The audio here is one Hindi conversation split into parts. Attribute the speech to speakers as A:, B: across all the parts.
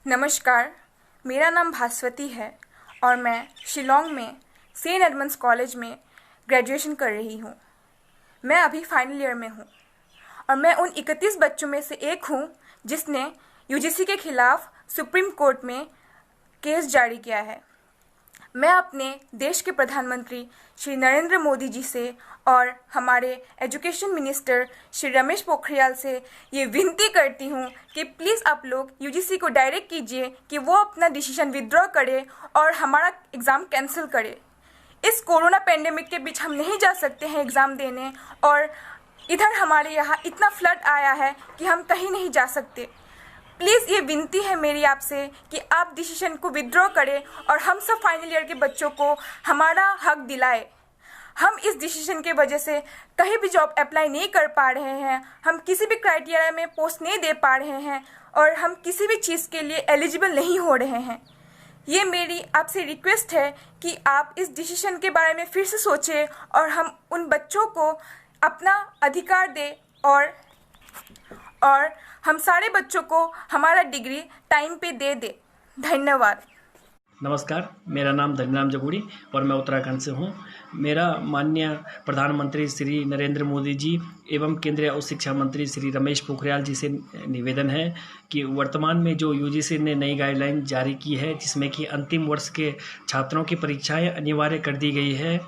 A: नमस्कार, मेरा नाम भास्वती है और मैं शिलोंग में सेंट एडमंड्स कॉलेज में ग्रेजुएशन कर रही हूँ। मैं अभी फाइनल ईयर में हूँ और मैं उन 31 बच्चों में से एक हूँ जिसने यूजीसी के खिलाफ सुप्रीम कोर्ट में केस जारी किया है। मैं अपने देश के प्रधानमंत्री श्री नरेंद्र मोदी जी से और हमारे एजुकेशन मिनिस्टर श्री रमेश पोखरियाल से ये विनती करती हूँ कि प्लीज़ आप लोग यूजीसी को डायरेक्ट कीजिए कि वो अपना डिसीजन विड्रॉ करे और हमारा एग्ज़ाम कैंसिल करे। इस कोरोना पेंडेमिक के बीच हम नहीं जा सकते हैं एग्ज़ाम देने और इधर हमारे यहाँ इतना फ्लड आया है कि हम कहीं नहीं जा सकते। प्लीज़ ये विनती है मेरी आपसे कि आप डिसीजन को विड्रॉ करें और हम सब फाइनल ईयर के बच्चों को हमारा हक दिलाए। हम इस डिसीजन के वजह से कहीं भी जॉब अप्लाई नहीं कर पा रहे हैं, हम किसी भी क्राइटेरिया में पोस्ट नहीं दे पा रहे हैं और हम किसी भी चीज़ के लिए एलिजिबल नहीं हो रहे हैं। ये मेरी आपसे रिक्वेस्ट है कि आप इस डिसीजन के बारे में फिर से सोचें और हम उन बच्चों को अपना अधिकार दें और हम सारे बच्चों को हमारा डिग्री टाइम पे दे दे। धन्यवाद।
B: नमस्कार, मेरा नाम धनीराम जगूड़ी और मैं उत्तराखंड से हूँ। मेरा माननीय प्रधानमंत्री श्री नरेंद्र मोदी जी एवं केंद्रीय उच्च शिक्षा मंत्री श्री रमेश पोखरियाल जी से निवेदन है कि वर्तमान में जो यूजीसी ने नई गाइडलाइन जारी की है जिसमें कि अंतिम वर्ष के छात्रों की परीक्षाएं अनिवार्य कर दी गई है,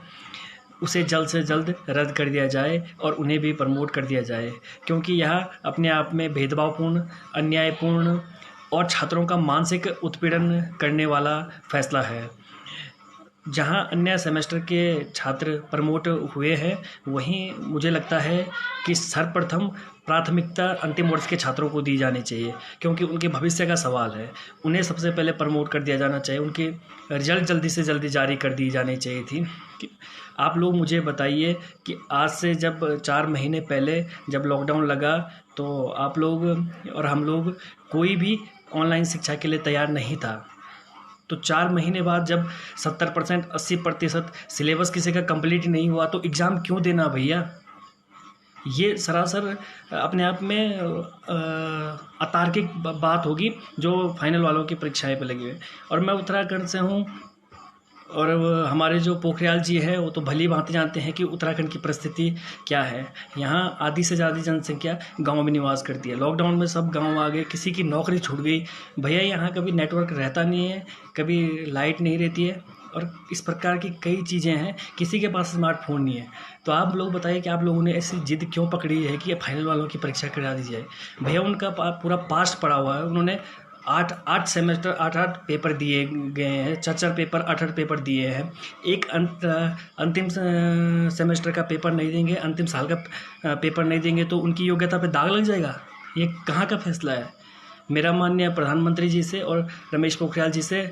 B: उसे जल्द से जल्द रद्द कर दिया जाए और उन्हें भी प्रमोट कर दिया जाए, क्योंकि यह अपने आप में भेदभावपूर्ण, अन्यायपूर्ण और छात्रों का मानसिक उत्पीड़न करने वाला फैसला है। जहां अन्य सेमेस्टर के छात्र प्रमोट हुए हैं, वहीं मुझे लगता है कि सर्वप्रथम प्राथमिकता अंतिम वर्ष के छात्रों को दी जानी चाहिए, क्योंकि उनके भविष्य का सवाल है। उन्हें सबसे पहले प्रमोट कर दिया जाना चाहिए, उनके रिजल्ट जल्दी से जल्दी जारी कर दी जानी चाहिए थी। आप लोग मुझे बताइए कि आज से जब 4 महीने पहले जब लॉकडाउन लगा तो आप लोग और हम लोग कोई भी ऑनलाइन शिक्षा के लिए तैयार नहीं था। तो 4 महीने बाद जब 70% 80% सिलेबस किसी का कंप्लीट नहीं हुआ तो एग्ज़ाम क्यों देना भैया? ये सरासर अपने आप में अतार्किक बात होगी जो फाइनल वालों की परीक्षाएं पे लगी हुई। और मैं उत्तराखंड से हूँ और हमारे जो पोखरियाल जी है वो तो भली भांति जानते हैं कि उत्तराखंड की परिस्थिति क्या है। यहाँ आधी से ज़्यादा जनसंख्या गांव में निवास करती है। लॉकडाउन में सब गांव आ गए, किसी की नौकरी छूट गई भैया। यहाँ कभी नेटवर्क रहता नहीं है, कभी लाइट नहीं रहती है और इस प्रकार की कई चीज़ें हैं। किसी के पास स्मार्टफोन नहीं है। तो आप लोग बताइए कि आप लोगों ने ऐसी जिद क्यों पकड़ी है कि फाइनल वालों की परीक्षा करा दी जाए। भैया उनका पूरा पास्ट पड़ा हुआ है, उन्होंने 8 सेमेस्टर 8 पेपर दिए गए हैं, 4 पेपर 8 पेपर दिए हैं। एक अंतिम सेमेस्टर का पेपर नहीं देंगे, अंतिम साल का पेपर नहीं देंगे तो उनकी योग्यता पे दाग लग जाएगा। ये कहाँ का फैसला है? मेरा माननीय प्रधानमंत्री जी से और रमेश पोखरियाल जी से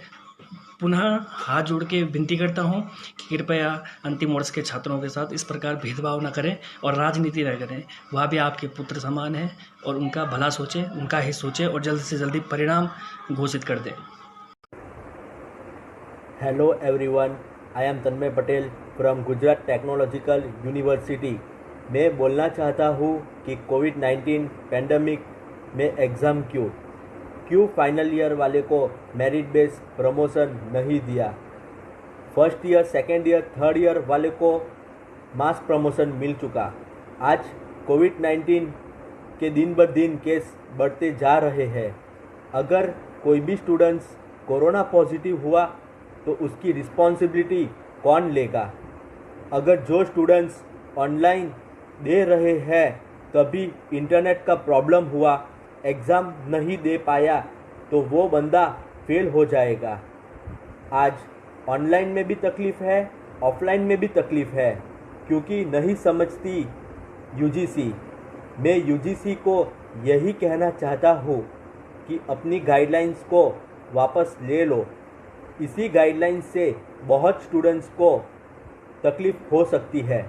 B: पुनः हाथ जोड़ के विनती करता हूँ कि कृपया अंतिम वर्ष के छात्रों के साथ इस प्रकार भेदभाव न करें और राजनीति न करें। वह भी आपके पुत्र समान है और उनका भला सोचें, उनका हित सोचें और जल्द से जल्दी परिणाम घोषित कर दें।
C: Hello everyone, I am Tanmay Patel from Gujarat technological university. मैं बोलना चाहता हूँ कि कोविड-19 पेंडेमिक में एग्ज़ाम क्यों फाइनल ईयर वाले को मेरिट बेस प्रमोशन नहीं दिया। First year, second year, third year वाले को मास प्रमोशन मिल चुका। आज कोविड-19 के दिन ब दिन केस बढ़ते जा रहे हैं। अगर कोई भी स्टूडेंट्स कोरोना पॉजिटिव हुआ तो उसकी रिस्पॉन्सिबिलिटी कौन लेगा? अगर जो स्टूडेंट्स ऑनलाइन दे रहे हैं तभी इंटरनेट का प्रॉब्लम हुआ, एग्ज़ाम नहीं दे पाया तो वो बंदा फेल हो जाएगा। आज ऑनलाइन में भी तकलीफ़ है, ऑफलाइन में भी तकलीफ़ है, क्योंकि नहीं समझती यूजीसी। मैं यूजीसी को यही कहना चाहता हूँ कि अपनी गाइडलाइंस को वापस ले लो। इसी गाइडलाइंस से बहुत स्टूडेंट्स को तकलीफ़ हो सकती है।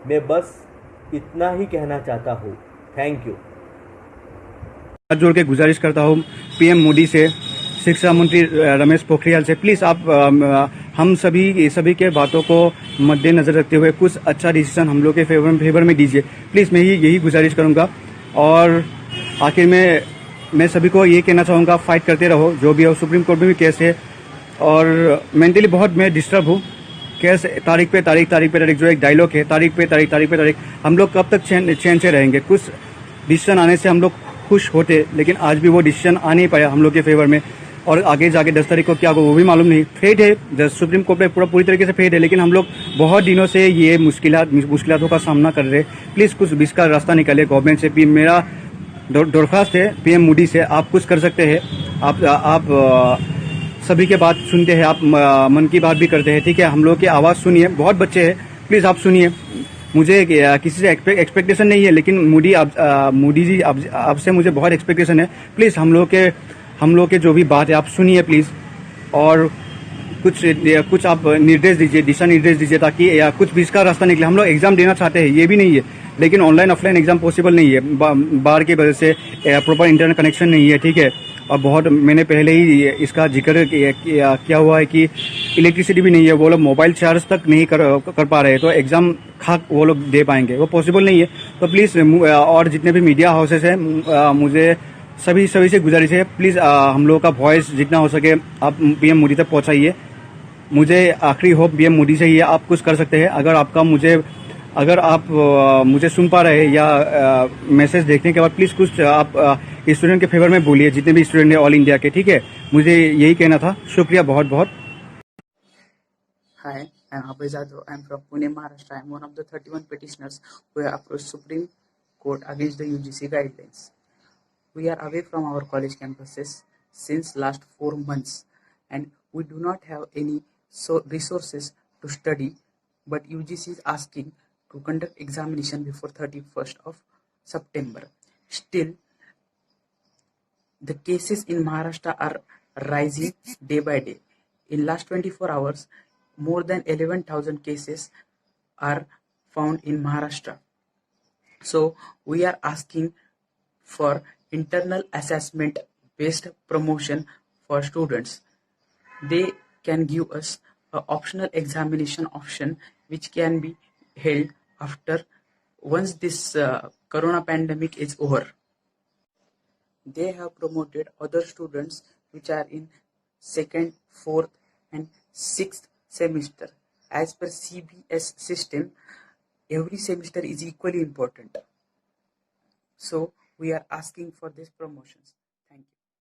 C: मैं बस इतना ही कहना चाहता हूँ। Thank you.
D: हाथ जोड़ के गुजारिश करता हूँ पीएम मोदी से, शिक्षा मंत्री रमेश पोखरियाल से, प्लीज़ आप हम सभी के बातों को मद्देनजर रखते हुए कुछ अच्छा डिसीजन हम लोग के फेवर में दीजिए। प्लीज़ मैं यही गुजारिश करूँगा। और आखिर में मैं सभी को ये कहना चाहूँगा, फाइट करते रहो, जो भी हो। सुप्रीम कोर्ट में भी केस है और मेंटली बहुत मैं डिस्टर्ब हूँ। केस तारीख पे तारीख जो एक डायलॉग है, तारीख पे तारीख। हम लोग कब तक चैन से रहेंगे? कुछ डिसीजन आने से हम लोग खुश होते, लेकिन आज भी वो डिसीजन आ नहीं पाया हम लोग के फेवर में, और आगे जाके 10 तारीख को क्या होगा वो भी मालूम नहीं। फेट है, सुप्रीम कोर्ट में पूरी तरीके से फेट है, लेकिन हम लोग बहुत दिनों से ये मुश्किलातों का सामना कर रहे हैं। प्लीज़ कुछ बीच का रास्ता निकालिए गवर्नमेंट से भी। मेरा दरख्वास्त है पीएम मोदी से, आप कुछ कर सकते हैं। आप सभी के बात सुनते हैं, आप मन की बात भी करते हैं, ठीक है? हम लोग की आवाज़ सुनिए, बहुत बच्चे हैं, प्लीज़ आप सुनिए। मुझे किसी से एक्सपेक्टेशन नहीं है, लेकिन मोदी जी आपसे मुझे बहुत एक्सपेक्टेशन है। प्लीज़ हम लोग के जो भी बात है आप सुनिए प्लीज़, और कुछ आप निर्देश दीजिए, दिशा निर्देश दीजिए, ताकि या कुछ बीच का रास्ता निकले। हम लोग एग्जाम देना चाहते हैं, ये भी नहीं है, लेकिन ऑनलाइन ऑफलाइन एग्जाम पॉसिबल नहीं है, बाढ़ की वजह से प्रॉपर इंटरनेट कनेक्शन नहीं है, ठीक है? और बहुत मैंने पहले ही इसका जिक्र किया हुआ है कि इलेक्ट्रिसिटी भी नहीं है, वो लोग मोबाइल चार्ज तक नहीं कर पा रहे हैं, तो एग्जाम खाक वो लोग दे पाएंगे, वो पॉसिबल नहीं है। तो प्लीज़, और जितने भी मीडिया हाउसेस हैं, मुझे सभी से गुजारिश है, प्लीज़ हम लोगों का वॉइस जितना हो सके आप पीएम मोदी तक पहुंचाइए। मुझे आखिरी होप पीएम मोदी से ही है, आप कुछ कर सकते हैं। अगर आप मुझे सुन पा रहे हैं या मैसेज देखने के बाद, प्लीज़ कुछ आप स्टूडेंट के फेवर में बोलिए, जितने भी स्टूडेंट हैं ऑल इंडिया के, ठीक है? मुझे यही कहना था। शुक्रिया बहुत बहुत।
E: Hi, I'm Abhay Jadhav. I'm from Pune, Maharashtra. I'm one of the 31 petitioners who have approached Supreme Court against the UGC guidelines. We are away from our college campuses since last 4 months, and we do not have any resources to study, but UGC is asking to conduct examination before 31st of September. Still, the cases in Maharashtra are rising day by day. In last 24 hours, more than 11,000 cases are found in Maharashtra. So we are asking for internal assessment based promotion for students. They can give us an optional examination option which can be held after once this corona pandemic is over. They have promoted other students which are in 2nd, 4th and 6th semester. As per CBS system, every semester is equally important. So we are asking for these promotions.